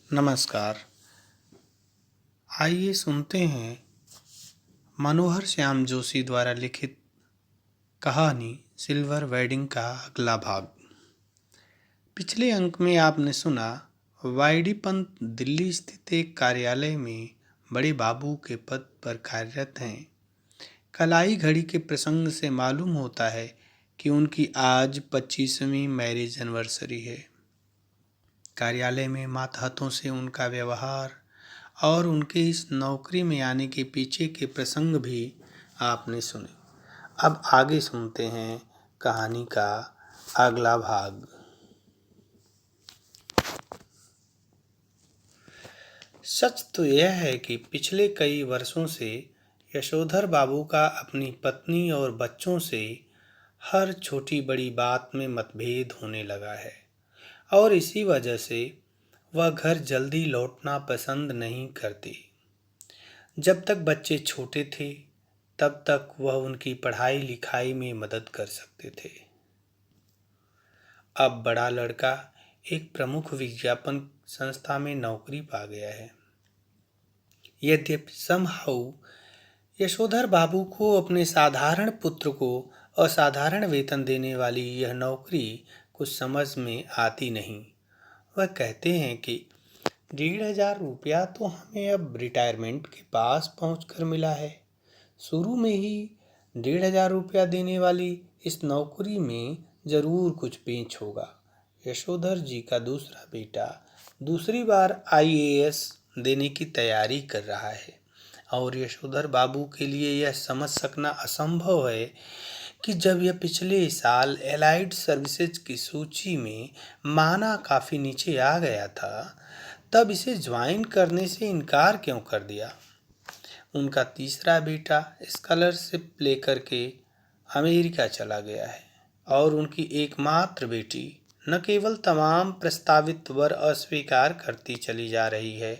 नमस्कार। आइए सुनते हैं मनोहर श्याम जोशी द्वारा लिखित कहानी सिल्वर वेडिंग का अगला भाग। पिछले अंक में आपने सुना वाईडी पंत दिल्ली स्थित एक कार्यालय में बड़े बाबू के पद पर कार्यरत हैं। कलाई घड़ी के प्रसंग से मालूम होता है कि उनकी आज 25वीं मैरिज एनिवर्सरी है। कार्यालय में मातहतों से उनका व्यवहार और उनके इस नौकरी में आने के पीछे के प्रसंग भी आपने सुने। अब आगे सुनते हैं कहानी का अगला भाग। सच तो यह है कि पिछले कई वर्षों से यशोधर बाबू का अपनी पत्नी और बच्चों से हर छोटी बड़ी बात में मतभेद होने लगा है और इसी वजह से वह घर जल्दी लौटना पसंद नहीं करती। जब तक बच्चे छोटे थे तब तक वह उनकी पढ़ाई लिखाई में मदद कर सकते थे। अब बड़ा लड़का एक प्रमुख विज्ञापन संस्था में नौकरी पा गया है। यद्यपि समहाउ यशोधर बाबू को अपने साधारण पुत्र को असाधारण वेतन देने वाली यह नौकरी कुछ समझ में आती नहीं। वह कहते हैं कि 1,500 रुपया तो हमें अब रिटायरमेंट के पास पहुंचकर मिला है। शुरू में ही 1,500 रुपया देने वाली इस नौकरी में जरूर कुछ पेंच होगा। यशोधर जी का दूसरा बेटा दूसरी बार आईएएस देने की तैयारी कर रहा है और यशोधर बाबू के लिए यह समझ सकना असंभव है कि जब यह पिछले साल एलाइड सर्विसेज की सूची में माना काफ़ी नीचे आ गया था तब इसे ज्वाइन करने से इनकार क्यों कर दिया। उनका तीसरा बेटा स्कॉलरशिप लेकर के अमेरिका चला गया है और उनकी एकमात्र बेटी न केवल तमाम प्रस्तावित वर अस्वीकार करती चली जा रही है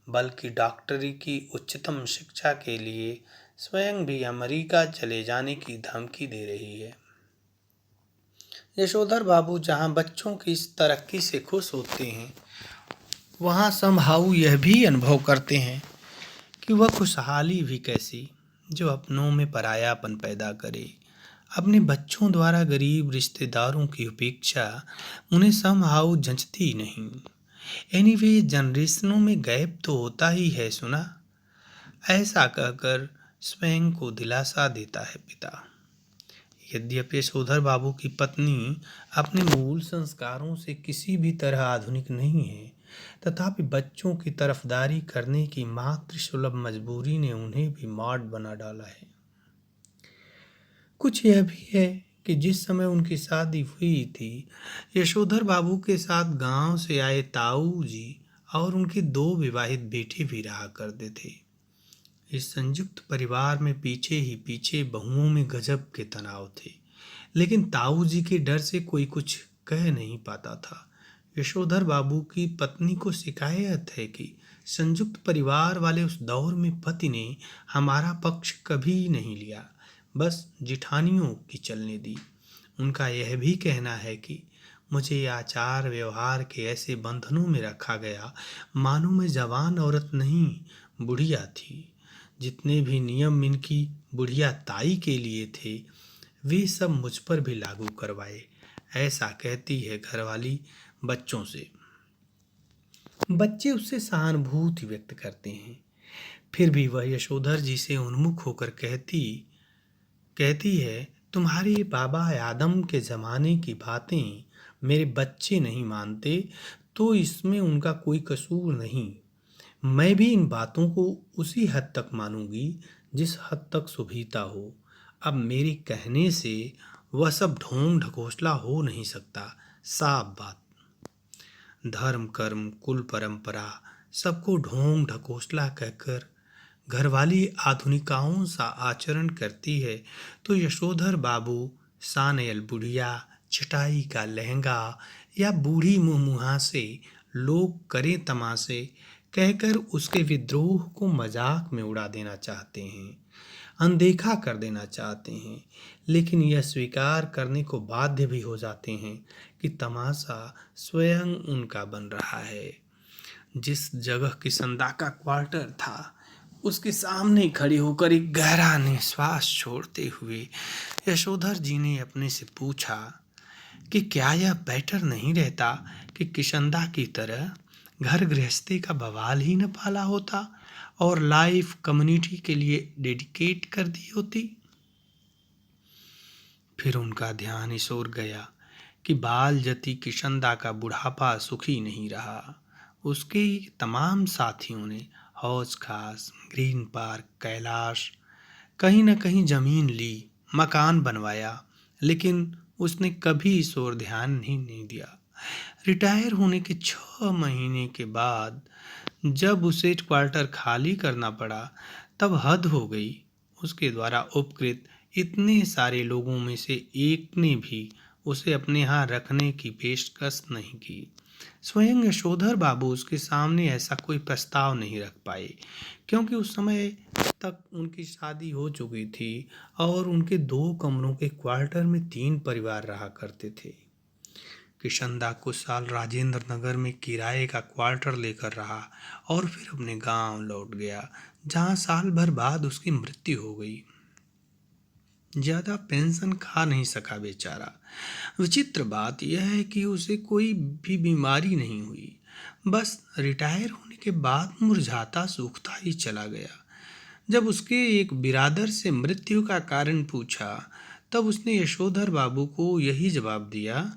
बल्कि डॉक्टरी की उच्चतम शिक्षा के लिए स्वयं भी अमेरिका चले जाने की धमकी दे रही है। यशोधर बाबू जहां बच्चों की इस तरक्की से खुश होते हैं वहां समहाउ यह भी अनुभव करते हैं कि वह खुशहाली भी कैसी जो अपनों में परायापन पैदा करे। अपने बच्चों द्वारा गरीब रिश्तेदारों की उपेक्षा उन्हें समहाउ जंचती नहीं। एनीवे जनरेशनों में गैप तो होता ही है सुना, ऐसा कहकर स्वयं को दिलासा देता है पिता। यद्यपि यशोधर बाबू की पत्नी अपने मूल संस्कारों से किसी भी तरह आधुनिक नहीं है तथापि बच्चों की तरफदारी करने की मातृसुलभ मजबूरी ने उन्हें भी मार्ड बना डाला है। कुछ यह भी है कि जिस समय उनकी शादी हुई थी यशोधर बाबू के साथ गांव से आए ताऊ जी और उनके 2 विवाहित बेटे भी रहा करते थे। इस संयुक्त परिवार में पीछे ही पीछे बहुओं में गजब के तनाव थे, लेकिन ताऊ जी के डर से कोई कुछ कह नहीं पाता था। यशोधर बाबू की पत्नी को शिकायत है कि संयुक्त परिवार वाले उस दौर में पति ने हमारा पक्ष कभी नहीं लिया, बस जिठानियों की चलने दी। उनका यह भी कहना है कि मुझे आचार व्यवहार के ऐसे बंधनों में रखा गया मानो मैं जवान औरत नहीं बुढ़िया थी। जितने भी नियम इनकी बुढ़िया ताई के लिए थे वे सब मुझ पर भी लागू करवाए, ऐसा कहती है घरवाली बच्चों से। बच्चे उससे सहानुभूति व्यक्त करते हैं, फिर भी वह यशोधर जी से उन्मुख होकर कहती है तुम्हारे बाबा आदम के ज़माने की बातें मेरे बच्चे नहीं मानते तो इसमें उनका कोई कसूर नहीं। मैं भी इन बातों को उसी हद तक मानूंगी जिस हद तक शुभिता हो। अब मेरे कहने से वह सब ढोंग ढकोसला हो नहीं सकता, साफ बात। धर्म कर्म कुल परंपरा सबको ढोंग ढकोसला कहकर घरवाली आधुनिकाओं सा आचरण करती है तो यशोधर बाबू सानयल बुढ़िया, चटाई का लहंगा या बूढ़ी मुँह से लोग करें तमाशे कहकर उसके विद्रोह को मजाक में उड़ा देना चाहते हैं, अनदेखा कर देना चाहते हैं, लेकिन यह स्वीकार करने को बाध्य भी हो जाते हैं कि तमाशा स्वयं उनका बन रहा है। जिस जगह किशनदा का क्वार्टर था उसके सामने खड़े होकर एक गहरा निश्वास छोड़ते हुए यशोधर जी ने अपने से पूछा कि क्या यह बेटर नहीं रहता कि किशनदा की तरह घर गृहस्थी का बवाल ही न पाला होता और लाइफ कम्युनिटी के लिए डेडिकेट कर दी होती। फिर उनका ध्यान इस ओर गया कि बाल जति किशनदा का बुढ़ापा सुखी नहीं रहा। उसके तमाम साथियों ने हौज खास, ग्रीन पार्क, कैलाश, कहीं न कहीं जमीन ली, मकान बनवाया, लेकिन उसने कभी इस ओर ध्यान ही नहीं दिया। रिटायर होने के 6 महीने के बाद जब उसे क्वार्टर खाली करना पड़ा तब हद हो गई। उसके द्वारा उपकृत इतने सारे लोगों में से एक ने भी उसे अपने यहाँ रखने की पेशकश नहीं की। स्वयं यशोधर बाबू उसके सामने ऐसा कोई प्रस्ताव नहीं रख पाए, क्योंकि उस समय तक उनकी शादी हो चुकी थी और उनके 2 कमरों के क्वार्टर में 3 परिवार रहा करते थे। किशनदा कुछ साल राजेंद्र नगर में किराए का क्वार्टर लेकर रहा और फिर अपने गांव लौट गया, जहां साल भर बाद उसकी मृत्यु हो गई। ज्यादा पेंशन खा नहीं सका बेचारा। विचित्र बात यह है कि उसे कोई भी बीमारी नहीं हुई, बस रिटायर होने के बाद मुरझाता सूखता ही चला गया। जब उसके एक बिरादर से मृत्यु का कारण पूछा तब उसने यशोधर बाबू को यही जवाब दिया,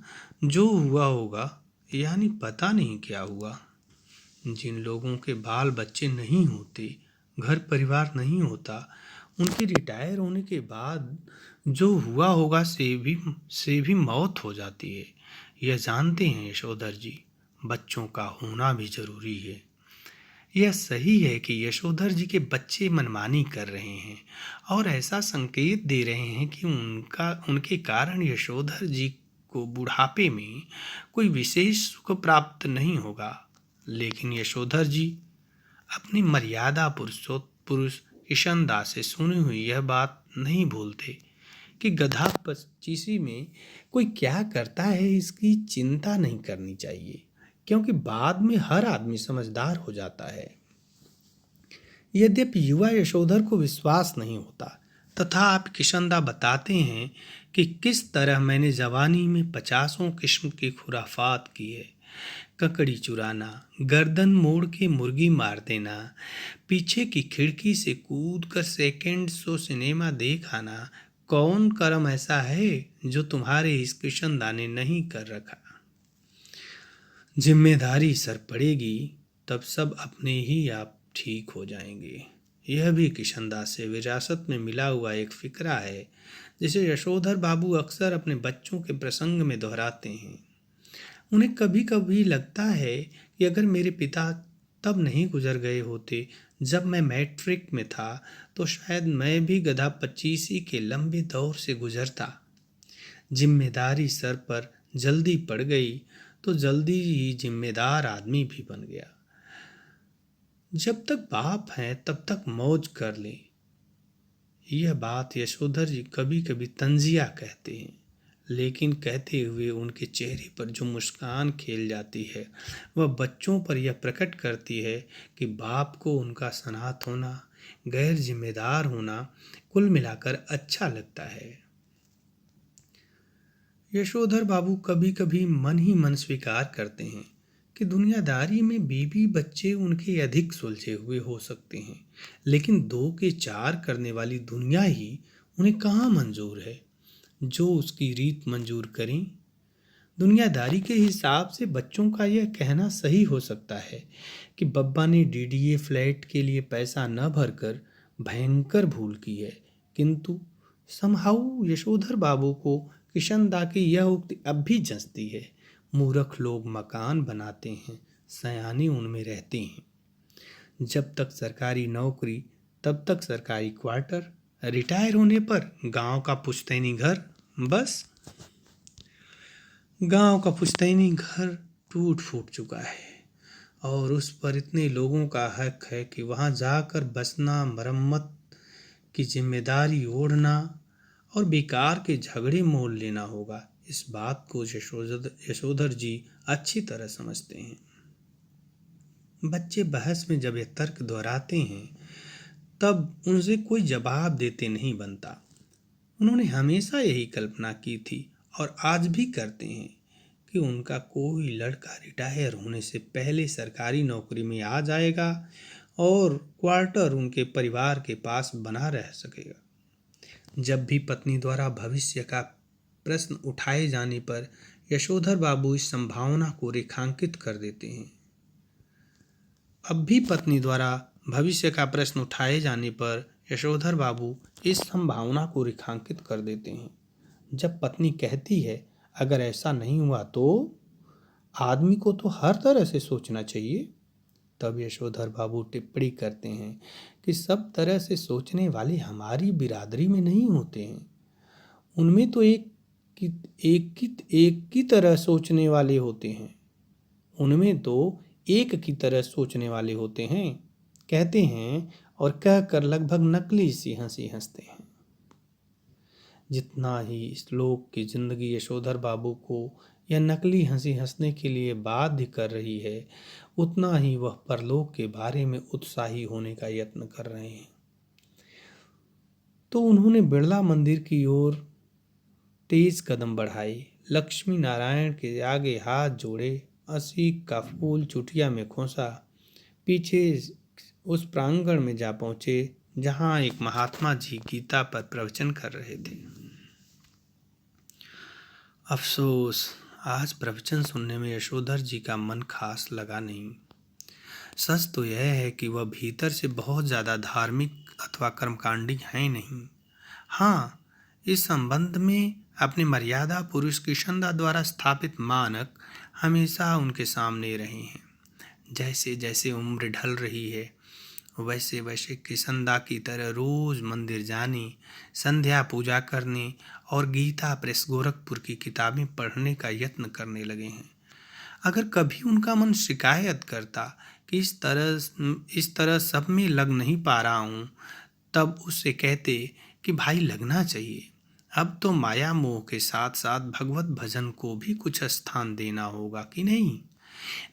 जो हुआ होगा, यानी पता नहीं क्या हुआ। जिन लोगों के बाल बच्चे नहीं होते, घर परिवार नहीं होता, उनके रिटायर होने के बाद जो हुआ होगा से भी मौत हो जाती है। यह जानते हैं यशोधर जी, बच्चों का होना भी जरूरी है। यह सही है कि यशोधर जी के बच्चे मनमानी कर रहे हैं और ऐसा संकेत दे रहे हैं कि उनके कारण यशोधर जी को बुढ़ापे में कोई विशेष सुख प्राप्त नहीं होगा। लेकिन यशोधर जी अपनी मर्यादा पुरुष किशनदास से सुनी हुई यह बात नहीं भूलते कि गधा पचीसी में कोई क्या करता है इसकी चिंता नहीं करनी चाहिए, क्योंकि बाद में हर आदमी समझदार हो जाता है। यद्यपि युवा यशोधर को विश्वास नहीं होता, तथापि किशनदा बताते हैं कि किस तरह मैंने जवानी में 50 किस्म की खुराफात की है। ककड़ी चुराना, गर्दन मोड़ के मुर्गी मार देना, पीछे की खिड़की से कूद कर सेकेंड शो सिनेमा देख आना। कौन कर्म ऐसा है जो तुम्हारे इस किशनदा ने नहीं कर रखा। जिम्मेदारी सर पड़ेगी तब सब अपने ही आप ठीक हो जाएंगे। यह भी किशनदास से विरासत में मिला हुआ एक फिक्रा है, जिसे यशोधर बाबू अक्सर अपने बच्चों के प्रसंग में दोहराते हैं। उन्हें कभी कभी लगता है कि अगर मेरे पिता तब नहीं गुजर गए होते जब मैं मैट्रिक में था, तो शायद मैं भी गधा पचीसी के लंबे दौर से गुजरता। जिम्मेदारी सर पर जल्दी पड़ गई तो जल्दी ही जिम्मेदार आदमी भी बन गया। जब तक बाप हैं तब तक मौज कर लें। यह बात यशोधर जी कभी कभी तंजिया कहते हैं, लेकिन कहते हुए उनके चेहरे पर जो मुस्कान खेल जाती है वह बच्चों पर यह प्रकट करती है कि बाप को उनका सनाथ होना, गैर जिम्मेदार होना कुल मिलाकर अच्छा लगता है। यशोधर बाबू कभी कभी मन ही मन स्वीकार करते हैं कि दुनियादारी में बीवी बच्चे उनके अधिक सुलझे हुए हो सकते हैं, लेकिन 2 के 4 करने वाली दुनिया ही उन्हें कहाँ मंजूर है जो उसकी रीत मंजूर करें। दुनियादारी के हिसाब से बच्चों का यह कहना सही हो सकता है कि बब्बा ने डीडीए फ्लैट के लिए पैसा न भरकर भयंकर भूल की है, किंतु समहाउ यशोधर बाबू को किशनदा की यह उक्ति अब भी जंचती है। मूर्ख लोग मकान बनाते हैं, सयाने उनमें रहते हैं। जब तक सरकारी नौकरी तब तक सरकारी क्वार्टर, रिटायर होने पर गांव का पुश्तैनी घर। बस गांव का पुश्तैनी घर टूट फूट चुका है और उस पर इतने लोगों का हक है कि वहां जाकर बसना, मरम्मत की जिम्मेदारी ओढ़ना और बेकार के झगड़े मोल लेना होगा। इस बात को यशोधर जी अच्छी तरह समझते हैं। बच्चे बहस में जब यह तर्क दोहराते हैं तब उनसे कोई जवाब देते नहीं बनता। उन्होंने हमेशा यही कल्पना की थी और आज भी करते हैं कि उनका कोई लड़का रिटायर होने से पहले सरकारी नौकरी में आ जाएगा और क्वार्टर उनके परिवार के पास बना रह सकेगा। जब भी पत्नी द्वारा भविष्य का प्रश्न उठाए जाने पर यशोधर बाबू इस संभावना को रेखांकित कर देते हैं। अब भी पत्नी द्वारा भविष्य का प्रश्न उठाए जाने पर यशोधर बाबू इस संभावना को रेखांकित कर देते हैं। जब पत्नी कहती है अगर ऐसा नहीं हुआ तो आदमी को तो हर तरह से सोचना चाहिए, तब यशोधर बाबू टिप्पणी करते हैं कि सब तरह से सोचने वाले हमारी बिरादरी में नहीं होते हैं। उनमें तो एक की तरह सोचने वाले होते हैं। उनमें तो एक की तरह सोचने वाले होते हैं, कहते हैं और कहकर लगभग नकली सी हंसी हंसते हैं। जितना ही इस लोक की जिंदगी यशोधर बाबू को यह नकली हंसी हंसने के लिए बाध्य कर रही है, उतना ही वह परलोक के बारे में उत्साही होने का यत्न कर रहे हैं। तो उन्होंने बिड़ला मंदिर की ओर तेज कदम बढ़ाए, लक्ष्मी नारायण के आगे हाथ जोड़े, असीक का फूल चुटिया में खोसा, पीछे उस प्रांगण में जा पहुंचे जहां एक महात्मा जी गीता पर प्रवचन कर रहे थे। अफसोस, आज प्रवचन सुनने में यशोधर जी का मन खास लगा नहीं। सच तो यह है कि वह भीतर से बहुत ज़्यादा धार्मिक अथवा कर्मकांडी हैं नहीं। हाँ, इस संबंध में अपने मर्यादा पुरुष किशनदा द्वारा स्थापित मानक हमेशा उनके सामने रहे हैं। जैसे जैसे उम्र ढल रही है वैसे वैसे किशनदा की तरह रोज मंदिर जाने, संध्या पूजा करने और गीता प्रेस गोरखपुर की किताबें पढ़ने का यत्न करने लगे हैं। अगर कभी उनका मन शिकायत करता कि इस तरह सब में लग नहीं पा रहा हूँ, तब उससे कहते कि भाई लगना चाहिए। अब तो माया मोह के साथ साथ भगवत भजन को भी कुछ स्थान देना होगा कि नहीं।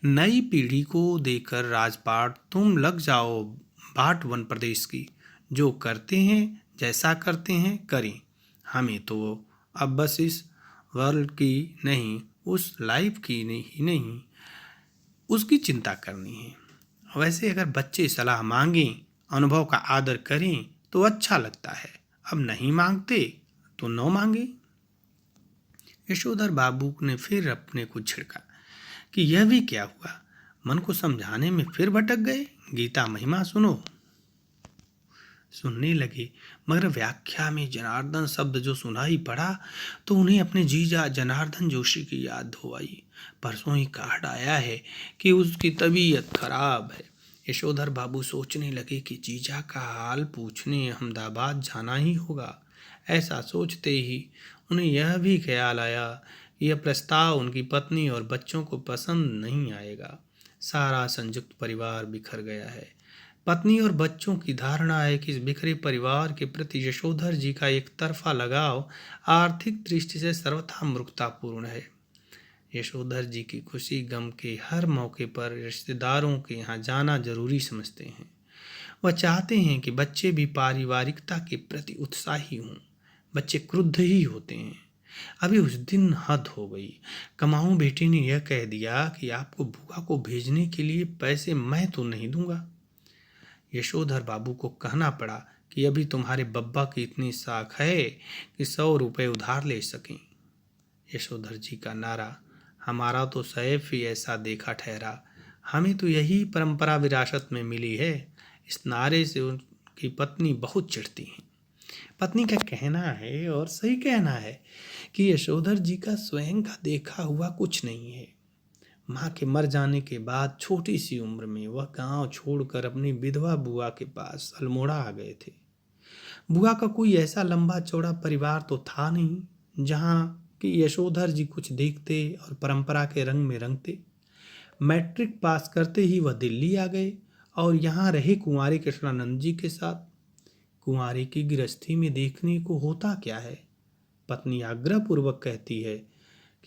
नई पीढ़ी को देकर राजपाट तुम लग जाओ बाट वन प्रदेश की, जो करते हैं जैसा करते हैं करें। हमें तो अब बस इस वर्ल्ड की नहीं, उस लाइफ की नहीं उसकी चिंता करनी है। वैसे अगर बच्चे सलाह मांगें, अनुभव का आदर करें तो अच्छा लगता है। अब नहीं मांगते तो न मांगे। यशोधर बाबू ने फिर अपने को छिड़का कि यह भी क्या हुआ, मन को समझाने में फिर भटक गए। गीता महिमा सुनने लगे, मगर व्याख्या में जनार्दन शब्द जो सुनाई पड़ा तो उन्हें अपने जीजा जनार्दन जोशी की याद हो आई। परसों ही कार्ड आया है कि उसकी तबीयत खराब है। यशोधर बाबू सोचने लगे कि जीजा का हाल पूछने अहमदाबाद जाना ही होगा। ऐसा सोचते ही उन्हें यह भी ख्याल आया कि यह प्रस्ताव उनकी पत्नी और बच्चों को पसंद नहीं आएगा। सारा संयुक्त परिवार बिखर गया है। पत्नी और बच्चों की धारणा है कि इस बिखरे परिवार के प्रति यशोधर जी का एक तरफा लगाव आर्थिक दृष्टि से सर्वथा मूर्खतापूर्ण है। यशोधर जी की खुशी गम के हर मौके पर रिश्तेदारों के यहाँ जाना जरूरी समझते हैं। वह चाहते हैं कि बच्चे भी पारिवारिकता के प्रति उत्साही हों। बच्चे क्रुद्ध ही होते हैं। अभी उस दिन हद हो गई। कमाऊं बेटे ने यह कह दिया कि आपको बुआ को भेजने के लिए पैसे मैं तो नहीं दूंगा। यशोधर बाबू को कहना पड़ा कि अभी तुम्हारे बब्बा की इतनी साख है कि 100 रुपये उधार ले सकें। यशोधर जी का नारा, हमारा तो सैफ ही ऐसा देखा ठहरा, हमें तो यही परंपरा विरासत में मिली है। इस नारे से उनकी पत्नी बहुत चिढ़ती हैं। पत्नी का कहना है और सही कहना है कि यशोधर जी का स्वयं का देखा हुआ कुछ नहीं है। माँ के मर जाने के बाद छोटी सी उम्र में वह गांव छोड़कर अपनी विधवा बुआ के पास अल्मोड़ा आ गए थे। बुआ का कोई ऐसा लंबा चौड़ा परिवार तो था नहीं जहाँ कि यशोधर जी कुछ देखते और परंपरा के रंग में रंगते। मैट्रिक पास करते ही वह दिल्ली आ गए और यहाँ रहे कुंवारे कृष्णानंद जी के साथ। कुंवारे की गृहस्थी में देखने को होता क्या है? पत्नी आग्रहपूर्वक कहती है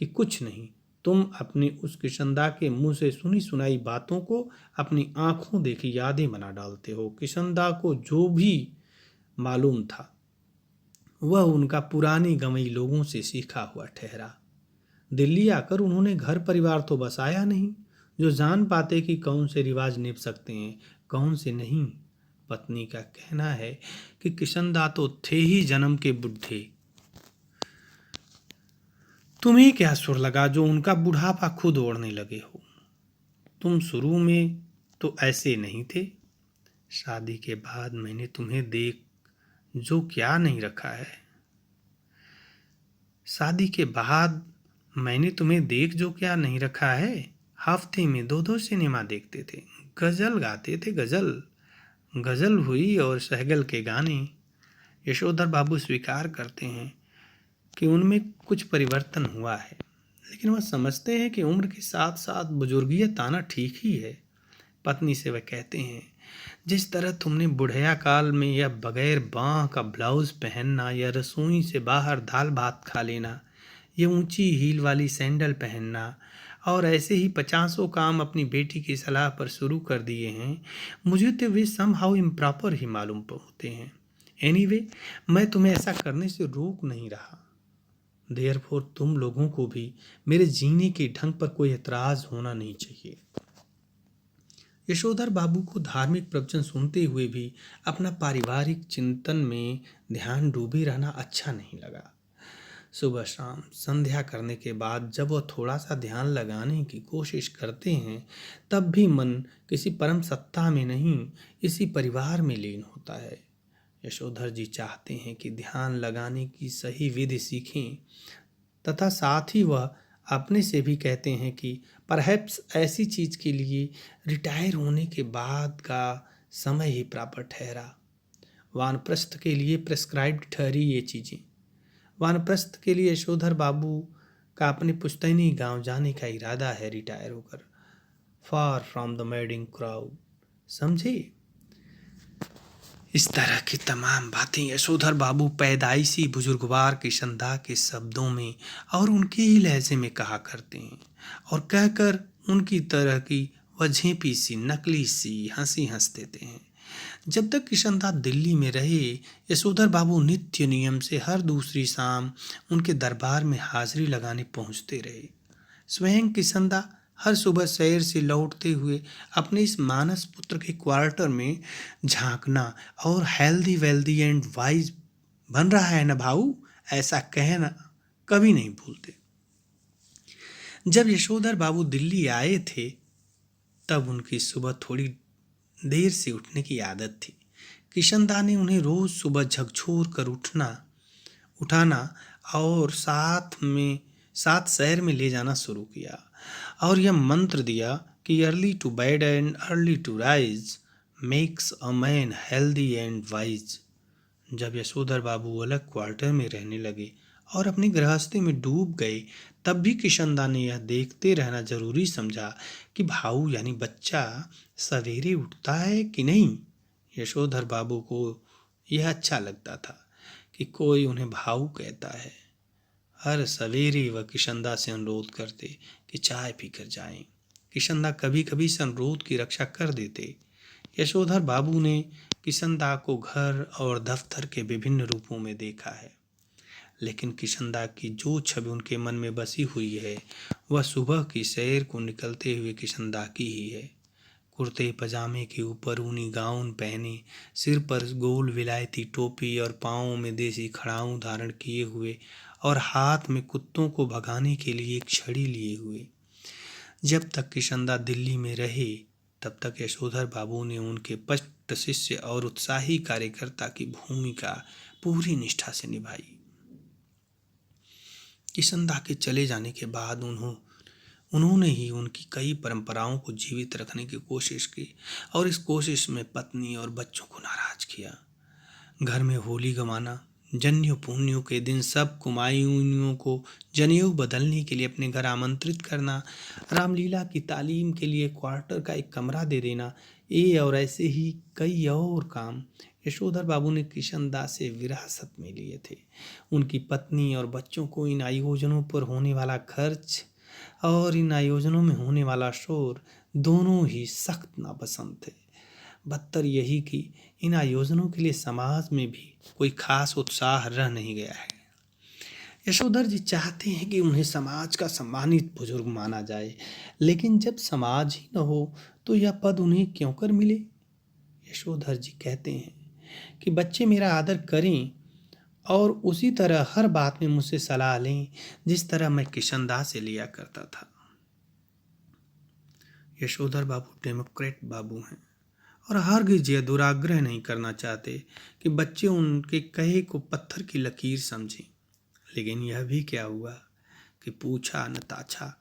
कि कुछ नहीं, तुम अपनी उस किशनदा के मुंह से सुनी सुनाई बातों को अपनी आंखों देखी यादें बना डालते हो। किशनदा को जो भी मालूम था वह उनका पुरानी गंवई लोगों से सीखा हुआ ठहरा। दिल्ली आकर उन्होंने घर परिवार तो बसाया नहीं जो जान पाते कि कौन से रिवाज निभ सकते हैं कौन से नहीं। पत्नी का कहना है कि किशनदा तो थे ही जन्म के बुढ़े, तुम्हें क्या सुर लगा जो उनका बुढ़ापा खुद ओढ़ने लगे हो। तुम शुरू में तो ऐसे नहीं थे, शादी के बाद मैंने तुम्हें देख जो क्या नहीं रखा है। शादी के बाद मैंने तुम्हें देख जो क्या नहीं रखा है। हफ्ते में 2-2 सिनेमा देखते थे, गजल गाते थे, गजल हुई और सहगल के गाने। यशोधर बाबू स्वीकार करते हैं कि उनमें कुछ परिवर्तन हुआ है, लेकिन वह समझते हैं कि उम्र के साथ साथ बुजुर्गियत आना ठीक ही है। पत्नी से वह कहते हैं, जिस तरह तुमने बुढ़िया काल में यह बगैर बाँह का ब्लाउज पहनना या रसोई से बाहर दाल भात खा लेना, ये ऊंची हील वाली सैंडल पहनना और ऐसे ही 50 काम अपनी बेटी की सलाह पर शुरू कर दिए हैं, मुझे तो वे समहाउ इम्प्रॉपर ही मालूम होते हैं। एनीवे, मैं तुम्हें ऐसा करने से रोक नहीं रहा। देयरफॉर तुम लोगों को भी मेरे जीने के ढंग पर कोई एतराज होना नहीं चाहिए। यशोधर बाबू को धार्मिक प्रवचन सुनते हुए भी अपना पारिवारिक चिंतन में ध्यान डूबे रहना अच्छा नहीं लगा। सुबह शाम संध्या करने के बाद जब वह थोड़ा सा ध्यान लगाने की कोशिश करते हैं तब भी मन किसी परम सत्ता में नहीं इसी परिवार में लीन होता है। यशोधर जी चाहते हैं कि ध्यान लगाने की सही विधि सीखें तथा साथ ही वह अपने से भी कहते हैं कि परहैप्स ऐसी चीज के लिए रिटायर होने के बाद का समय ही प्रॉपर ठहरा। वानप्रस्थ के लिए प्रेस्क्राइब्ड ठहरी ये चीज़ें। वानप्रस्थ के लिए यशोधर बाबू का अपने पुश्तैनी गांव जाने का इरादा है रिटायर होकर, far from the madding crowd. समझे? इस तरह की तमाम बातें यशोधर बाबू पैदाइशी बुजुर्गवार किशनदा के शब्दों में और उनके ही लहजे में कहा करते हैं और कहकर उनकी तरह की वझेपी सी नकली सी हंसी हंस देते हैं। जब तक किशनदा दिल्ली में रहे यशोधर बाबू नित्य नियम से हर दूसरी शाम उनके दरबार में हाजिरी लगाने पहुंचते रहे। स्वयं किशनदा हर सुबह शहर से लौटते हुए अपने इस मानस पुत्र के क्वार्टर में झांकना और हेल्दी वेल्दी एंड वाइज बन रहा है ना भाऊ, ऐसा कहना कभी नहीं भूलते। जब यशोधर बाबू दिल्ली आए थे तब उनकी सुबह थोड़ी देर से उठने की आदत थी। किशनदा ने उन्हें रोज सुबह झकझोर कर उठाना और साथ शहर में ले जाना शुरू किया और यह मंत्र दिया कि early to bed and early to rise makes a man healthy and wise. जब यशोधर बाबू अलग क्वार्टर में रहने लगे और अपनी गृहस्थी में डूब गए तब भी किशनदा ने यह देखते रहना जरूरी समझा कि भाऊ यानी बच्चा सवेरे उठता है कि नहीं। यशोधर बाबू को यह अच्छा लगता था कि कोई उन्हें भाऊ कहता है। हर सवेरे वह किशनदा से अनुरोध करते कि चाय पीकर जाएं। किशनदा कभी कभी इस अनुरोध की रक्षा कर देते। यशोधर बाबू ने किशनदा को घर और दफ्तर के विभिन्न रूपों में देखा है, लेकिन किशनदा की जो छवि उनके मन में बसी हुई है वह सुबह की सैर को निकलते हुए किशनदा की ही है। कुर्ते पजामे के ऊपर ऊनी गाउन पहने, सिर पर गोल विलायती टोपी और पाँवों में देसी खड़ाऊँ धारण किए हुए और हाथ में कुत्तों को भगाने के लिए एक छड़ी लिए हुए। जब तक किशनदा दिल्ली में रहे तब तक यशोधर बाबू ने उनके पट्ट शिष्य और उत्साही कार्यकर्ता की भूमिका पूरी निष्ठा से निभाई। किशनदा के चले जाने के बाद उन्होंने ही उनकी कई परंपराओं को जीवित रखने की कोशिश की और इस कोशिश में पत्नी और बच्चों को नाराज किया। घर में होली गंवाना, जन्य पुण्यों के दिन सब कुमायूनियों को जनेऊ बदलने के लिए अपने घर आमंत्रित करना, रामलीला की तालीम के लिए क्वार्टर का एक कमरा दे देना, ये और ऐसे ही कई और काम यशोधर बाबू ने किशनदा से विरासत में लिए थे। उनकी पत्नी और बच्चों को इन आयोजनों पर होने वाला खर्च और इन आयोजनों में होने वाला शोर दोनों ही सख्त नापसंद थे। बदतर यही कि इन आयोजनों के लिए समाज में भी कोई खास उत्साह रह नहीं गया है। यशोधर जी चाहते हैं कि उन्हें समाज का सम्मानित बुजुर्ग माना जाए, लेकिन जब समाज ही न हो तो यह पद उन्हें क्यों कर मिले। यशोधर जी कहते हैं कि बच्चे मेरा आदर करें और उसी तरह हर बात में मुझसे सलाह लें जिस तरह मैं किशनदास से लिया करता था। यशोधर बाबू डेमोक्रेट बाबू हैं और हरगिज यह दुराग्रह नहीं करना चाहते कि बच्चे उनके कहे को पत्थर की लकीर समझें। लेकिन यह भी क्या हुआ कि पूछा न ताछा,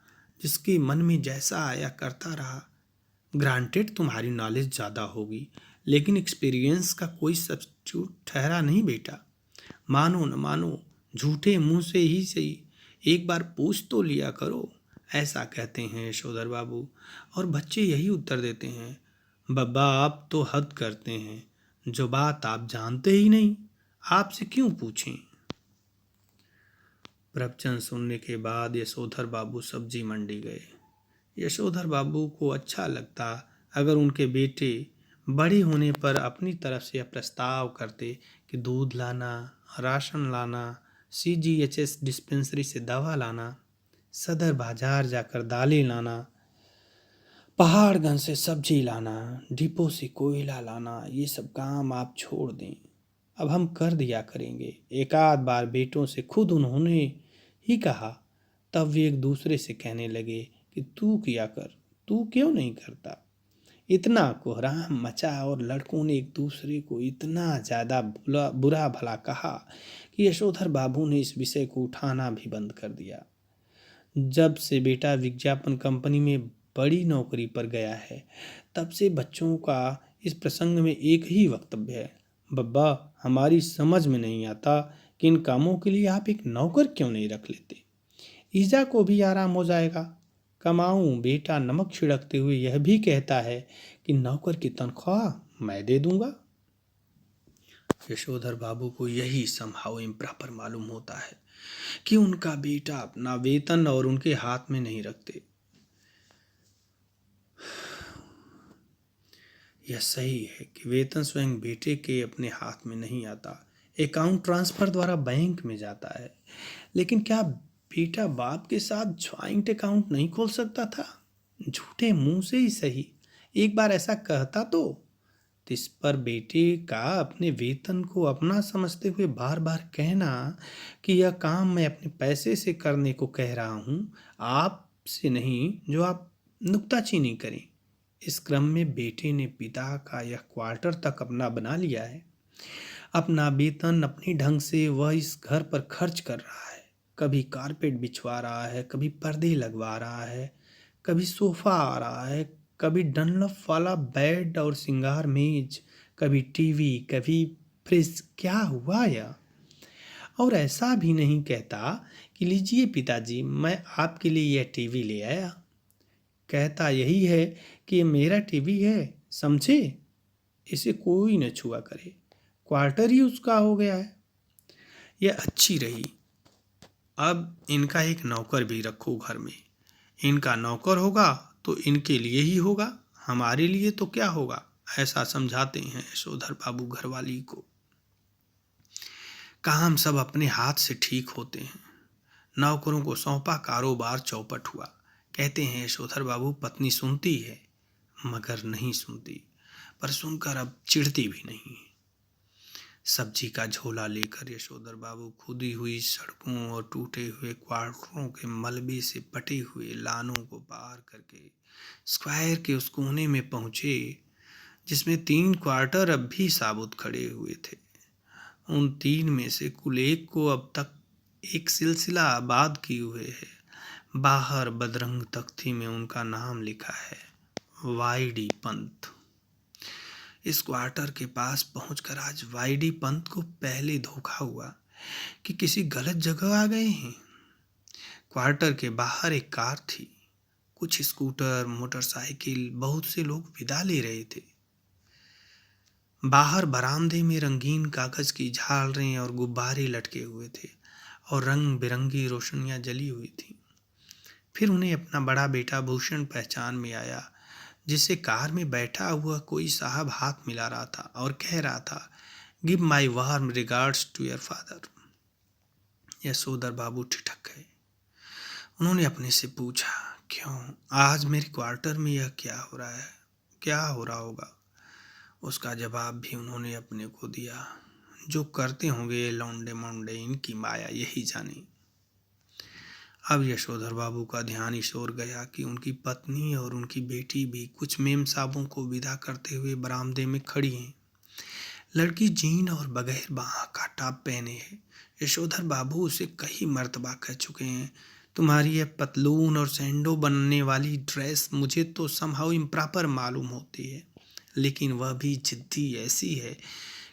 जिसके मन में जैसा आया करता रहा। ग्रांटेड तुम्हारी नॉलेज ज़्यादा होगी, लेकिन एक्सपीरियंस का कोई सब्स्टिट्यूट ठहरा नहीं बेटा। मानो न मानो, झूठे मुंह से ही सही, एक बार पूछ तो लिया करो, ऐसा कहते हैं यशोधर बाबू। और बच्चे यही उत्तर देते हैं, बब्बा आप तो हद करते हैं, जो बात आप जानते ही नहीं, आपसे क्यों पूछें। प्रवचन सुनने के बाद यशोधर बाबू सब्जी मंडी गए। यशोधर बाबू को अच्छा लगता अगर उनके बेटे बड़े होने पर अपनी तरफ से यह प्रस्ताव करते कि दूध लाना, राशन लाना, CGHS डिस्पेंसरी से दवा लाना, सदर बाजार जाकर दालें लाना, पहाड़गंज से सब्जी लाना, डिपो से कोयला लाना, ये सब काम आप छोड़ दें, अब हम कर दिया करेंगे। एक आध बार बेटों से खुद उन्होंने ही कहा, तब वे एक दूसरे से कहने लगे कि तू किया कर, तू क्यों नहीं करता। इतना कोहराम मचा और लड़कों ने एक दूसरे को इतना ज़्यादा बुरा भला कहा कि यशोधर बाबू ने इस विषय को उठाना भी बंद कर दिया। जब से बेटा विज्ञापन कंपनी में बड़ी नौकरी पर गया है, तब से बच्चों का इस प्रसंग में एक ही वक्तव्य है, बब्बा हमारी समझ में नहीं आता कि इन कामों के लिए आप एक नौकर क्यों नहीं रख लेते, ईजा को भी आराम हो जाएगा। कमाऊं बेटा नमक छिड़कते हुए यह भी कहता है कि नौकर की तनख्वाह मैं दे दूंगा। यशोधर बाबू को यही समहाउ इम्प्रॉपर मालूम होता है कि उनका बेटा अपना वेतन और उनके हाथ में नहीं रखते। यह सही है कि वेतन स्वयं बेटे के अपने हाथ में नहीं आता, अकाउंट ट्रांसफर द्वारा बैंक में जाता है। लेकिन क्या बेटा बाप के साथ ज्वाइंट अकाउंट नहीं खोल सकता था? झूठे मुंह से ही सही, एक बार ऐसा कहता तो इस पर बेटे का अपने वेतन को अपना समझते हुए बार बार कहना कि यह काम मैं अपने पैसे से करने को कह रहा हूँ, आपसे नहीं जो आप नुक्ताचीनी करें। इस क्रम में बेटे ने पिता का यह क्वार्टर तक अपना बना लिया है। अपना वेतन अपनी ढंग से वह इस घर पर खर्च कर रहा है। कभी कारपेट बिछवा रहा है, कभी पर्दे लगवा रहा है, कभी सोफा आ रहा है, कभी डनलप वाला बेड और सिंगार मेज, कभी टीवी, कभी फ्रिज। क्या हुआ यह? और ऐसा भी नहीं कहता कि लीजिए पिताजी मैं आपके लिए यह टीवी ले आया। कहता यही है कि ये मेरा टीवी है, समझे, इसे कोई न छुआ करे, क्वार्टर ही उसका हो गया है। यह अच्छी रही, अब इनका एक नौकर भी रखो घर में। इनका नौकर होगा तो इनके लिए ही होगा, हमारे लिए तो क्या होगा, ऐसा समझाते हैं यशोधर बाबू घरवाली को। काम सब अपने हाथ से ठीक होते हैं। नौकरों को सौंपा कारोबार चौपट हुआ। कहते हैं यशोधर बाबू पत्नी सुनती है मगर नहीं सुनती, पर सुनकर अब चिढ़ती भी नहीं। सब्जी का झोला लेकर यशोधर बाबू खुदी हुई सड़कों और टूटे हुए क्वार्टरों के मलबे से पटे हुए लानों को पार करके स्क्वायर के उस कोने में पहुंचे जिसमें 3 क्वार्टर अब भी साबुत खड़े हुए थे। उन 3 में से कुल एक को अब तक एक सिलसिला आबाद किए हुए है। बाहर बदरंग तख्ती में उनका नाम लिखा है, वाईडी पंत। इस क्वार्टर के पास पहुंचकर आज वाईडी पंत को पहले धोखा हुआ कि किसी गलत जगह आ गए हैं। क्वार्टर के बाहर एक कार थी, कुछ स्कूटर, मोटरसाइकिल, बहुत से लोग विदा ले रहे थे। बाहर बरामदे में रंगीन कागज की झालरें और गुब्बारे लटके हुए थे और रंग बिरंगी रोशनियां जली हुई थी। फिर उन्हें अपना बड़ा बेटा भूषण पहचान में आया, जिससे कार में बैठा हुआ कोई साहब हाथ मिला रहा था और कह रहा था, give my warm regards to your father. Yashodhar babu ठिठक गए। उन्होंने अपने से पूछा, क्यों आज मेरे क्वार्टर में यह क्या हो रहा है, क्या हो रहा होगा? उसका जवाब भी उन्होंने अपने को दिया, जो करते होंगे ये लौंडे मोंडे, इनकी माया यही जाने। अब यशोधर बाबू का ध्यान इस ओर गया कि उनकी पत्नी और उनकी बेटी भी कुछ मेम साहबों को विदा करते हुए बरामदे में खड़ी हैं। लड़की जीन और बगैर बाह का टॉप पहने है। यशोधर बाबू उसे कई मर्तबा कह चुके हैं, तुम्हारी यह पतलून और सैंडो बनने वाली ड्रेस मुझे तो समहाउ इम्प्रॉपर मालूम होती है, लेकिन वह भी जिद्दी ऐसी है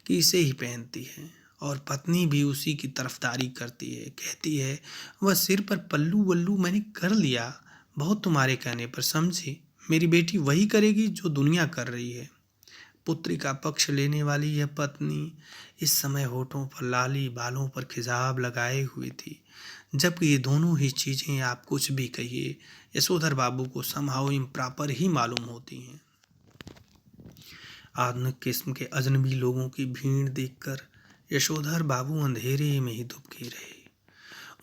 कि इसे ही पहनती है। और पत्नी भी उसी की तरफदारी करती है, कहती है वह सिर पर पल्लू वल्लू मैंने कर लिया, बहुत तुम्हारे कहने पर समझी। मेरी बेटी वही करेगी जो दुनिया कर रही है। पुत्री का पक्ष लेने वाली यह पत्नी इस समय होठों पर लाली, बालों पर खिजाब लगाए हुई थी, जबकि ये दोनों ही चीज़ें आप कुछ भी कहिए यशोधर बाबू को समहाउ इम्प्रॉपर ही मालूम होती हैं। आधुनिक किस्म के अजनबी लोगों की भीड़ देखकर यशोधर बाबू अंधेरे में ही दुबके रहे।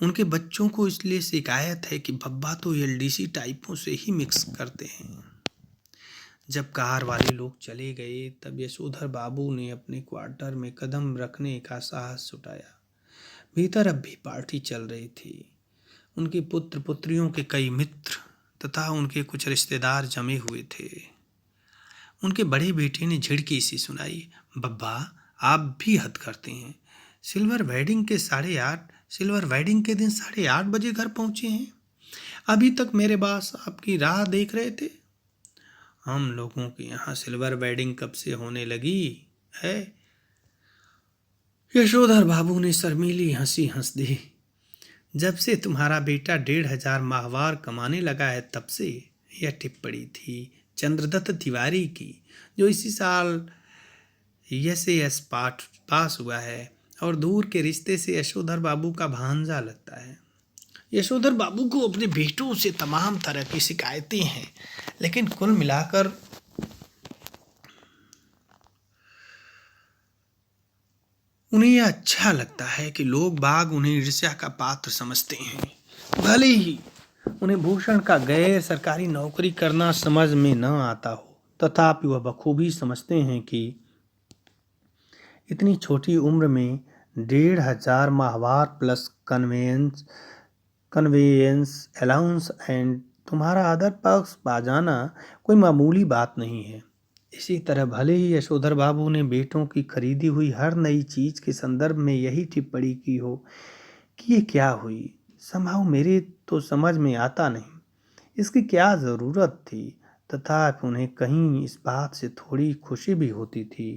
उनके बच्चों को इसलिए शिकायत है कि बब्बा तो एलडीसी टाइपों से ही मिक्स करते हैं। जब कार वाले लोग चले गए तब यशोधर बाबू ने अपने क्वार्टर में कदम रखने का साहस जुटाया। भीतर अब भी पार्टी चल रही थी। उनके पुत्र पुत्रियों के कई मित्र तथा उनके कुछ रिश्तेदार जमे हुए थे। उनके बड़े बेटे ने झिड़की सी सुनाई, बब्बा आप भी हद करते हैं। सिल्वर वेडिंग के दिन 8:30 बजे घर पहुंचे हैं। अभी तक मेरे पास आपकी राह देख रहे थे। हम लोगों के यहाँ सिल्वर वेडिंग कब से होने लगी है? यशोधर बाबू ने शर्मीली हंसी हंस दी। जब से तुम्हारा बेटा 1,500 माहवार कमाने लगा है तब से। यह टिप्पणी थी चंद्रदत्त तिवारी की, जो इसी साल यस पास हुआ है और दूर के रिश्ते से यशोधर बाबू का भांजा लगता है। यशोधर बाबू को अपने बेटों से तमाम तरह की शिकायतें हैं, लेकिन कुल मिलाकर उन्हें यह अच्छा लगता है कि लोग बाग उन्हें ईर्ष्या का पात्र समझते हैं। भले ही उन्हें भूषण का गैर सरकारी नौकरी करना समझ में न आता हो, तथापि वह बखूबी समझते हैं कि इतनी छोटी उम्र में 1,500 माहवार प्लस कन्वेयंस अलाउंस एंड तुम्हारा अदर पक्ष पा जाना कोई मामूली बात नहीं है। इसी तरह भले ही यशोधर बाबू ने बेटों की खरीदी हुई हर नई चीज के संदर्भ में यही टिप्पणी की हो कि ये क्या हुई, संभव मेरे तो समझ में आता नहीं, इसकी क्या ज़रूरत थी, तथापि उन्हें कहीं इस बात से थोड़ी खुशी भी होती थी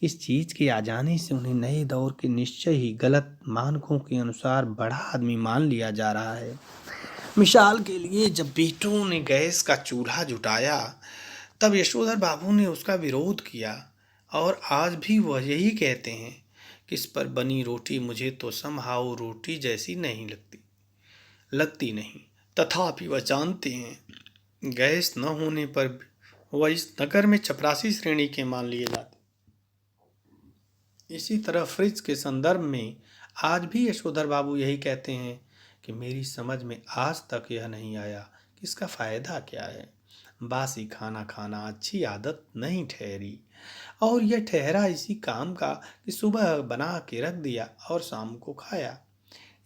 कि इस चीज़ के आ जाने से उन्हें नए दौर के निश्चय ही गलत मानकों के अनुसार बड़ा आदमी मान लिया जा रहा है। मिसाल के लिए जब बेटों ने गैस का चूल्हा जुटाया तब यशोधर बाबू ने उसका विरोध किया, और आज भी वह यही कहते हैं कि इस पर बनी रोटी मुझे तो समहाउ रोटी जैसी नहीं लगती नहीं। तथापि वह जानते हैं गैस न होने पर वह इस नगर में चपरासी श्रेणी के मान लिए जाते। इसी तरह फ्रिज के संदर्भ में आज भी यशोधर बाबू यही कहते हैं कि मेरी समझ में आज तक यह नहीं आया कि इसका फ़ायदा क्या है। बासी खाना खाना अच्छी आदत नहीं ठहरी, और यह ठहरा इसी काम का कि सुबह बना के रख दिया और शाम को खाया।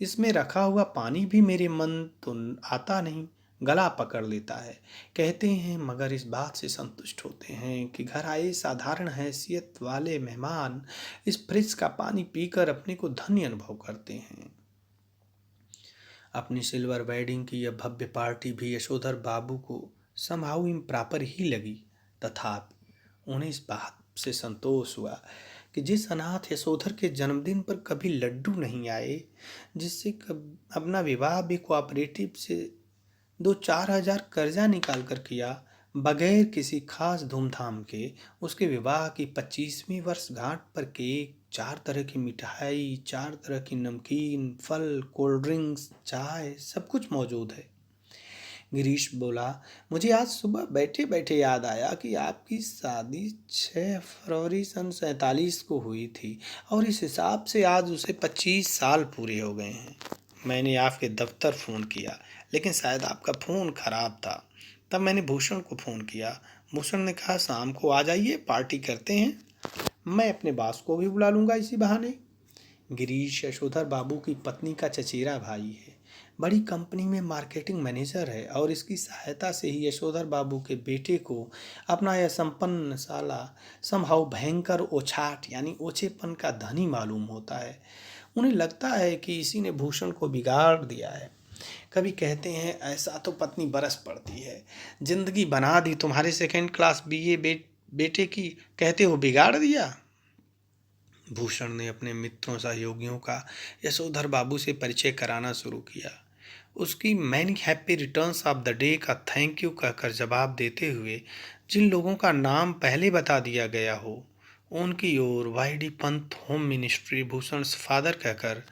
इसमें रखा हुआ पानी भी मेरे मन तो आता नहीं, गला पकड़ लेता है। कहते हैं मगर इस बात से संतुष्ट होते हैं कि घर आए साधारण हैसियत वाले मेहमान इस फ्रिज का पानी पीकर अपने को धन्य अनुभव करते हैं। अपनी सिल्वर वेडिंग की यह भव्य पार्टी भी यशोधर बाबू को समहाउ इम्प्रॉपर ही लगी, तथापि उन्हें इस बात से संतोष हुआ कि जिस अनाथ यशोधर के जन्मदिन पर कभी लड्डू नहीं आए, जिससे अपना विवाह भी कोऑपरेटिव से 2-4 हज़ार कर्जा निकाल कर किया, बगैर किसी खास धूमधाम के, उसके विवाह की 25वीं वर्षगांठ पर केक, 4 तरह की मिठाई, 4 तरह की नमकीन, फल, कोल्ड ड्रिंक्स, चाय, सब कुछ मौजूद है। गिरीश बोला, मुझे आज सुबह बैठे बैठे याद आया कि आपकी शादी 6 फरवरी सन 47 को हुई थी और इस हिसाब से आज उसे 25 साल पूरे हो गए हैं। मैंने आपके दफ्तर फ़ोन किया, लेकिन शायद आपका फ़ोन खराब था। तब मैंने भूषण को फ़ोन किया। भूषण ने कहा, शाम को आ जाइए, पार्टी करते हैं। मैं अपने बॉस को भी बुला लूँगा इसी बहाने। गिरीश यशोधर बाबू की पत्नी का चचेरा भाई है। बड़ी कंपनी में मार्केटिंग मैनेजर है और इसकी सहायता से ही यशोधर बाबू के बेटे को अपना यह संपन्न साला समहाउ भयंकर ओछाट यानी ओछेपन का धनी मालूम होता है। उन्हें लगता है कि इसी ने भूषण को बिगाड़ दिया है। कभी कहते हैं, ऐसा तो पत्नी बरस पड़ती है, जिंदगी बना दी तुम्हारे 2nd क्लास बीए बेटे की, कहते हो बिगाड़ दिया। भूषण ने अपने मित्रों सहयोगियों का यशोधर बाबू से परिचय कराना शुरू किया। उसकी many happy returns of the day का थैंक यू कहकर जवाब देते हुए जिन लोगों का नाम पहले बता दिया गया हो, उनकी ओर YD Pant home ministry Bhushan father कहकर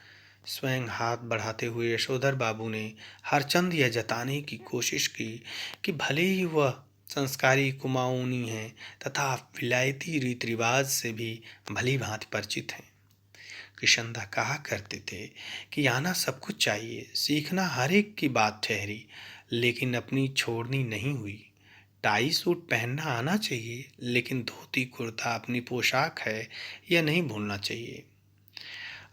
स्वयं हाथ बढ़ाते हुए यशोधर बाबू ने हरचंद यह जताने की कोशिश की कि भले ही वह संस्कारी कुमाऊनी हैं तथा विलायती रीति रिवाज से भी भली भांति परिचित हैं। किशनदा कहा करते थे कि आना सब कुछ चाहिए, सीखना हर एक की बात ठहरी, लेकिन अपनी छोड़नी नहीं हुई। टाई सूट पहनना आना चाहिए, लेकिन धोती कुर्ता अपनी पोशाक है, यह नहीं भूलना चाहिए।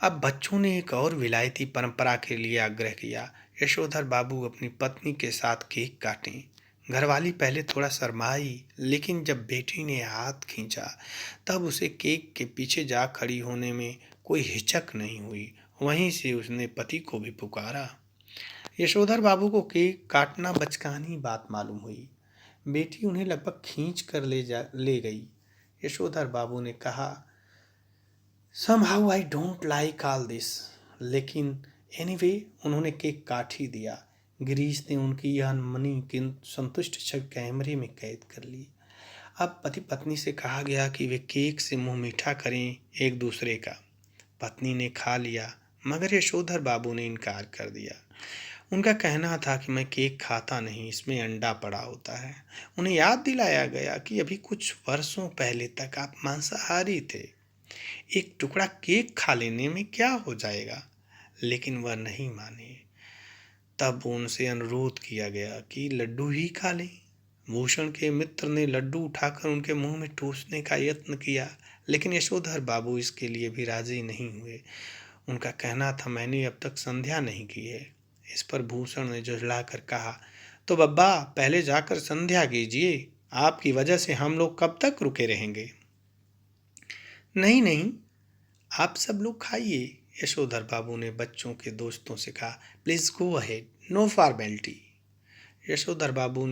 अब बच्चों ने एक और विलायती परंपरा के लिए आग्रह किया। यशोधर बाबू अपनी पत्नी के साथ केक काटें। घरवाली पहले थोड़ा शर्माई, लेकिन जब बेटी ने हाथ खींचा तब उसे केक के पीछे जा खड़ी होने में कोई हिचक नहीं हुई। वहीं से उसने पति को भी पुकारा। यशोधर बाबू को केक काटना बचकानी बात मालूम हुई। बेटी उन्हें लगभग खींच कर ले गई। यशोधर बाबू ने कहा, Somehow I don't like all this, लेकिन anyway उन्होंने केक काट ही दिया। गिरीश ने उनकी यह अनमनी किंतु संतुष्ट छवि कैमरे में कैद कर ली। अब पति पत्नी से कहा गया कि वे केक से मुंह मीठा करें एक दूसरे का। पत्नी ने खा लिया, मगर यशोधर बाबू ने इनकार कर दिया। उनका कहना था कि मैं केक खाता नहीं, इसमें अंडा पड़ा होता है। उन्हें याद दिलाया गया कि अभी कुछ वर्षों पहले तक आप मांसाहारी थे, एक टुकड़ा केक खा लेने में क्या हो जाएगा, लेकिन वह नहीं माने। तब उनसे अनुरोध किया गया कि लड्डू ही खा लें। भूषण के मित्र ने लड्डू उठाकर उनके मुंह में ठूसने का यत्न किया, लेकिन यशोधर बाबू इसके लिए भी राजी नहीं हुए। उनका कहना था, मैंने अब तक संध्या नहीं की है। इस पर भूषण ने झुठलाकर कहा, तो बब्बा पहले जाकर संध्या कीजिए, आपकी वजह से हम लोग कब तक रुके रहेंगे। नहीं नहीं, आप सब लोग खाइए, यशोधर बाबू ने बच्चों के दोस्तों से कहा। Please go ahead, no formality. Yashodhar babu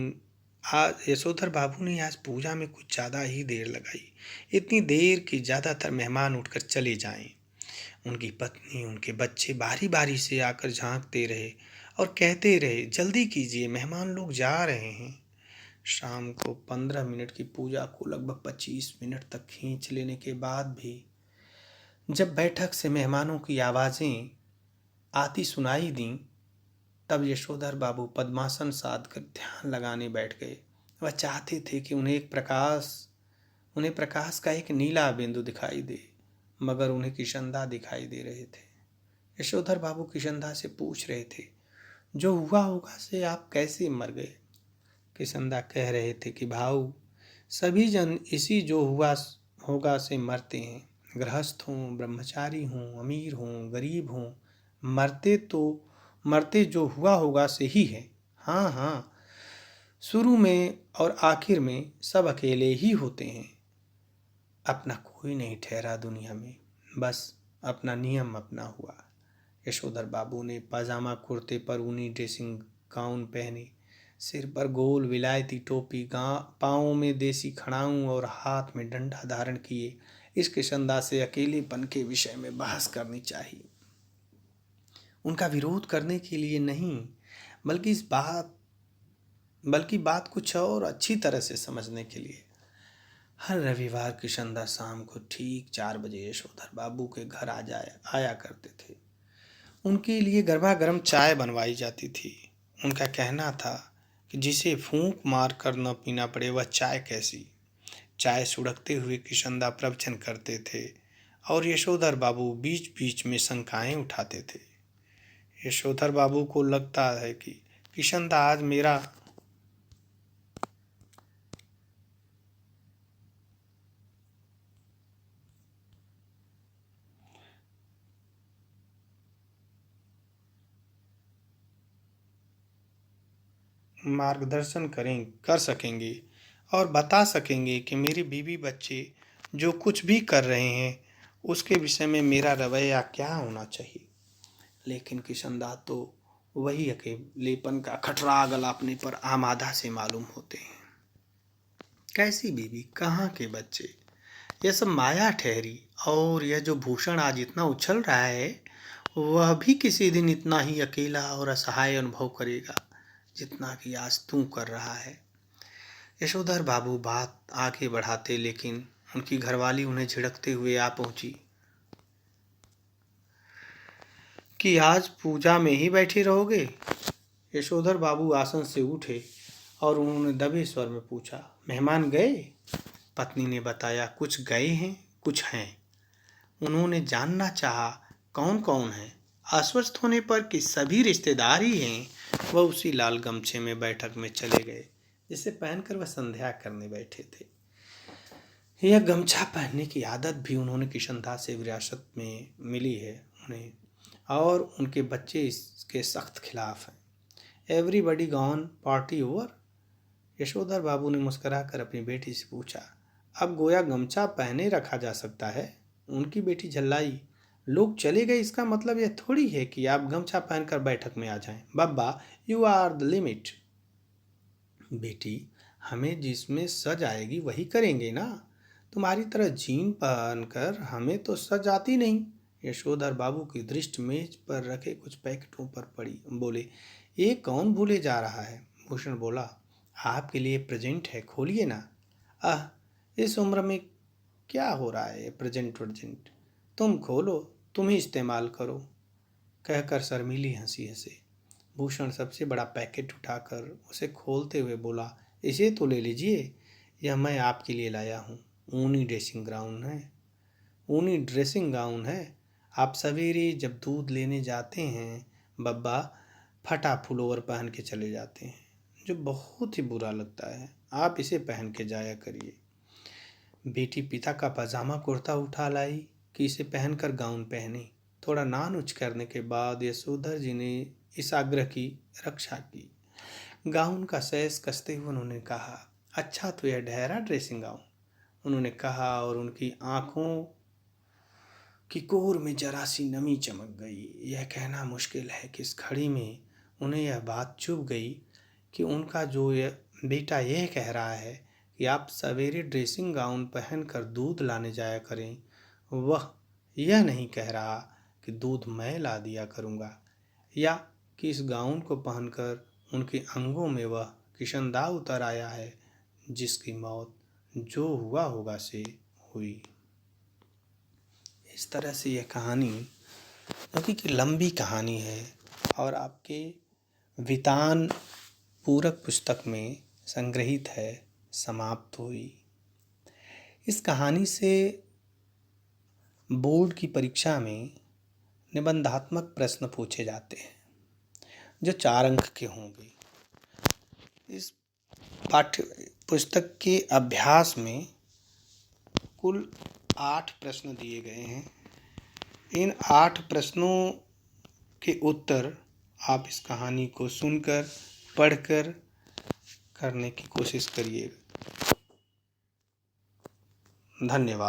ने आज पूजा में कुछ ज़्यादा ही देर लगाई, इतनी देर कि ज़्यादातर मेहमान उठकर चले जाएं। उनकी पत्नी, उनके बच्चे बारी बारी से आकर झांकते रहे और कहते रहे, जल्दी कीजिए, मेहमान लोग जा रहे हैं। शाम को 15 मिनट की पूजा को लगभग 25 मिनट तक खींच लेने के बाद भी जब बैठक से मेहमानों की आवाज़ें आती सुनाई दी, तब यशोधर बाबू पद्मासन साध कर ध्यान लगाने बैठ गए। वह चाहते थे कि उन्हें प्रकाश का एक नीला बिंदु दिखाई दे, मगर उन्हें किशनदा दिखाई दे रहे थे। यशोधर बाबू किशनदा से पूछ रहे थे, जो हुआ होगा से आप कैसे मर गए। किशनदा कह रहे थे कि भाऊ, सभी जन इसी जो हुआ होगा से मरते हैं। गृहस्थ हों, ब्रह्मचारी हों, अमीर हों, गरीब हों, मरते जो हुआ होगा से ही है। हाँ हाँ, शुरू में और आखिर में सब अकेले ही होते हैं। अपना कोई नहीं ठहरा दुनिया में, बस अपना नियम अपना हुआ। यशोधर बाबू ने पाजामा कुर्ते पर ऊनी ड्रेसिंग गाउन पहने, सिर पर गोल विलायती टोपी, पाँवों में देसी खड़ाऊं और हाथ में डंडा धारण किए। इस किशनदा से अकेलेपन के विषय में बहस करनी चाहिए, उनका विरोध करने के लिए नहीं, बल्कि बात कुछ और अच्छी तरह से समझने के लिए। हर रविवार किशनदा शाम को ठीक 4 बजे यशोधर बाबू के घर आया करते थे। उनके लिए गर्मा गर्म चाय बनवाई जाती थी। उनका कहना था, कि जिसे फूंक मार कर न पीना पड़े वह चाय कैसी। चाय सुड़कते हुए किशनदा प्रवचन करते थे और यशोधर बाबू बीच बीच में शंकाएं उठाते थे। यशोधर बाबू को लगता है कि किशनदा आज मेरा मार्गदर्शन कर सकेंगे और बता सकेंगे कि मेरी बीवी बच्चे जो कुछ भी कर रहे हैं उसके विषय में मेरा रवैया क्या होना चाहिए। लेकिन किशनदा तो वही अकेलेपन का खटरा गलापने पर आमादा से मालूम होते हैं। कैसी बीवी, कहाँ के बच्चे, यह सब माया ठहरी। और यह जो भूषण आज इतना उछल रहा है वह भी किसी दिन इतना ही अकेला और असहाय अनुभव करेगा जितना कि आज तू कर रहा है। यशोधर बाबू बात आगे बढ़ाते लेकिन उनकी घरवाली उन्हें झिड़कते हुए आ पहुंची कि आज पूजा में ही बैठी रहोगे। यशोधर बाबू आसन से उठे और उन्होंने दबे स्वर में पूछा, मेहमान गए? पत्नी ने बताया, कुछ गए हैं कुछ हैं। उन्होंने जानना चाहा, कौन कौन है। आश्वस्त होने पर कि सभी रिश्तेदार ही हैं, वह उसी लाल गमछे में बैठक में चले गए जिसे पहनकर वह संध्या करने बैठे थे। यह गमछा पहनने की आदत भी उन्होंने किशनदा से विरासत में मिली है उन्हें, और उनके बच्चे इसके सख्त खिलाफ हैं। Everybody gone, party over? Yashodhar babu ने मुस्कुराकर अपनी बेटी से पूछा। अब गोया गमछा पहने रखा जा सकता है। उनकी बेटी झल्लाई, लोग चले गए इसका मतलब यह थोड़ी है कि आप गमछा पहनकर बैठक में आ जाएं। बब्बा, यू आर द लिमिट। बेटी, हमें जिसमें सज आएगी वही करेंगे ना। तुम्हारी तरह जीन पहनकर हमें तो सज आती नहीं। यशोधर बाबू की दृष्टि मेज पर रखे कुछ पैकेटों पर पड़ी। बोले, ये कौन भूले जा रहा है? भूषण बोला, आपके लिए प्रेजेंट है, खोलिए ना। आह, इस उम्र में क्या हो रहा है प्रेजेंट वर्जेंट? तुम खोलो, तुम ही इस्तेमाल करो, कहकर शर्मीली हंसी हंसे। भूषण सबसे बड़ा पैकेट उठाकर उसे खोलते हुए बोला, इसे तो ले लीजिए, यह मैं आपके लिए लाया हूँ। ऊनी ड्रेसिंग गाउन है। आप सवेरे जब दूध लेने जाते हैं बब्बा, फटा पुलोवर पहन के चले जाते हैं, जो बहुत ही बुरा लगता है। आप इसे पहन के जाया करिए। बेटी पिता का पजामा कुर्ता उठा लाई कि इसे पहनकर गाउन पहने। थोड़ा नानुच करने के बाद यशोधर जी ने इस आग्रह की रक्षा की। गाउन का सैस कसते हुए उन्होंने कहा, अच्छा तो यह ढहरा ड्रेसिंग गाउन, उन्होंने कहा, और उनकी आंखों की कोर में जरा सी नमी चमक गई। यह कहना मुश्किल है कि इस घड़ी में उन्हें यह बात चुभ गई कि उनका जो बेटा यह कह रहा है कि आप सवेरे ड्रेसिंग गाउन पहनकर दूध लाने जाया करें, वह यह नहीं कह रहा कि दूध मैं ला दिया करूँगा, या कि इस गाउन को पहनकर उनके अंगों में वह किशनदा उतर आया है जिसकी मौत जो हुआ होगा से हुई। इस तरह से यह कहानी, क्योंकि कि लंबी कहानी है और आपके वितान पूरक पुस्तक में संग्रहित है, समाप्त हुई। इस कहानी से बोर्ड की परीक्षा में निबंधात्मक प्रश्न पूछे जाते हैं जो 4 अंक के होंगे। इस पाठ्य पुस्तक के अभ्यास में कुल 8 प्रश्न दिए गए हैं। इन 8 प्रश्नों के उत्तर आप इस कहानी को सुनकर, पढ़कर करने की कोशिश करिएगा। धन्यवाद।